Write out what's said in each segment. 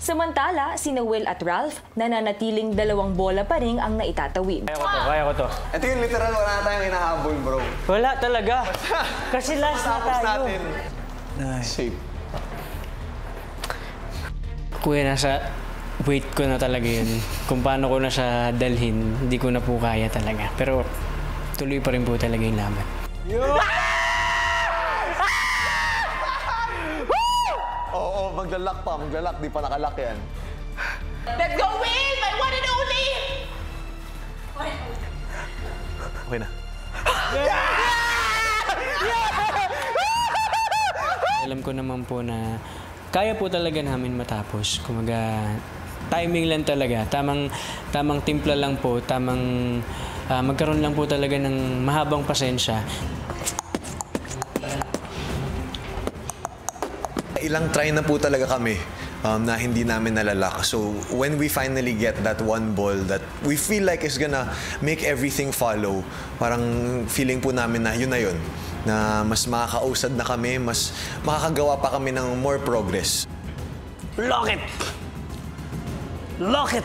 Samantala, sina Will at Ralph nananatiling 2 bola pa rin ang naitatawid. Kaya ko to. Ito yung literal, wala na tayong hinahabol, bro. Wala talaga. Kasi last na Tapos tayo. natin. Safe. Kuya, nasa weight ko na talaga yun. Kung paano ko na siya dalhin, hindi ko na po kaya talaga. Pero tuloy pa rin po talaga yung laban. Oo, maglalak pa, maglalak. Di pa nakalak yan. Let's go, Will! My one and only! Okay na. Alam ko naman po na kaya po talaga namin matapos. Kumaga, timing lang talaga. Tamang timpla lang po. Magkaroon lang po talaga ng mahabang pasensya. Ilang try na po talaga kami na hindi namin nalalak. So, when we finally get that one ball that we feel like is gonna make everything follow, parang feeling po namin na yun, na mas makakausad na kami, mas makakagawa pa kami ng more progress. Lock it! Lock it!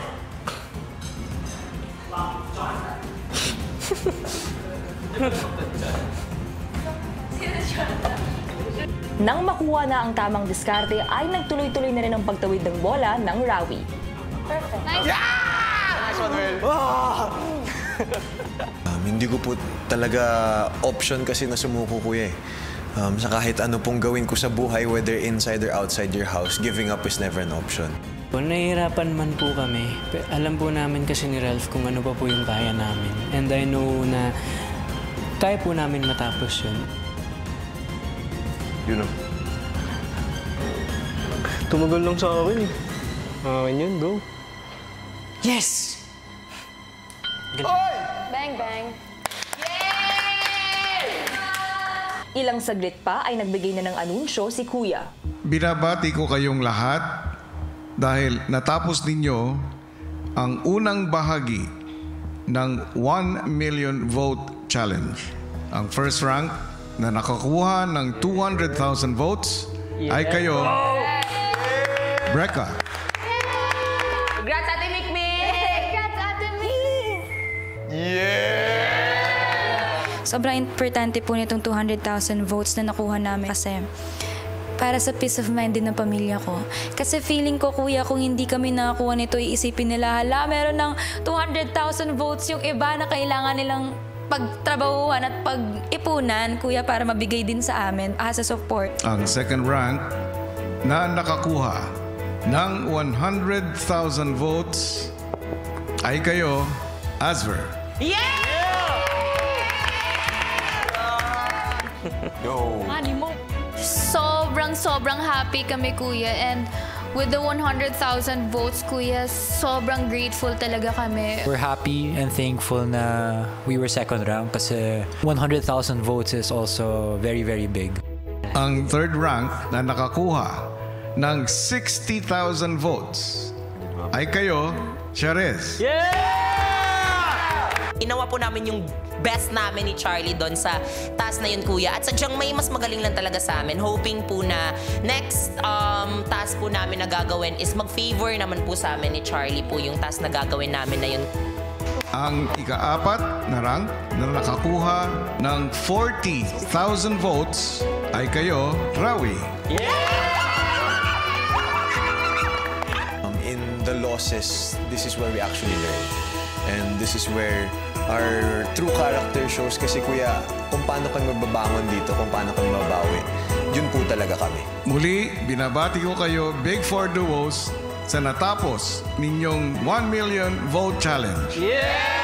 Nang makuha na ang tamang diskarte ay nagtuloy-tuloy na rin ang pagtawid ng bola ng Rawi. Nice one, Will! Hindi ko po talaga option kasi na sumuko, kuya eh. Sa kahit ano pong gawin ko sa buhay, whether inside or outside your house, giving up is never an option. Kung nahihirapan man po kami, alam po namin kasi ni Ralph kung ano pa po yung kaya namin. And I know na kaya po namin matapos yun. You know. Tumagal lang sa akin eh. Akin yun, go. Yes! Bang, bang. Ilang saglit pa ay nagbigay na ng anunsyo si Kuya. Binabati ko kayong lahat dahil natapos ninyo ang unang bahagi ng 1 million vote challenge. Ang first rank na nakakuha ng 200,000 votes ay kayo, Brecca. Congrats, Ate Mikmik! Congrats, Ate Mikmik! Sobrang importante po nitong 200,000 votes na nakuha namin kasi para sa peace of mind din ng pamilya ko. Kasi feeling ko, Kuya, kung hindi kami nakakuha nito, iisipin nila, hala, meron ng 200,000 votes yung iba na kailangan nilang pagtrabahuhan at pag-ipunan, Kuya, para mabigay din sa amin as a support. Ang second rank na nakakuha ng 100,000 votes ay kayo, Asver. Sobrang happy kami, Kuya, and with the 100,000 votes, Kuya, sobrang grateful talaga kami. We're happy and thankful na we were second round kasi 100,000 votes is also very, very big. Ang third rank na nakakuha ng 60,000 votes ay kayo, Sharez. Inawa po namin yung best namin ni Charlie doon sa task na yun, Kuya. At sadyang may mas magaling lang talaga sa amin. Hoping po na next task po namin na gagawin is mag-favor naman po sa amin ni Charlie po yung task na gagawin namin na yun. Ang ika-apat na rank na nakakuha ng 40,000 votes ay kayo, Rawi. In the losses, this is where we actually learn. And this is where our true character shows. Kasi, Kuya, kung paano kami mababangon dito, kung paano kami mabawi, yun po talaga kami. Muli, binabati ko kayo, Big Four Duos, sa natapos ninyong 1 million vote challenge. Yeah!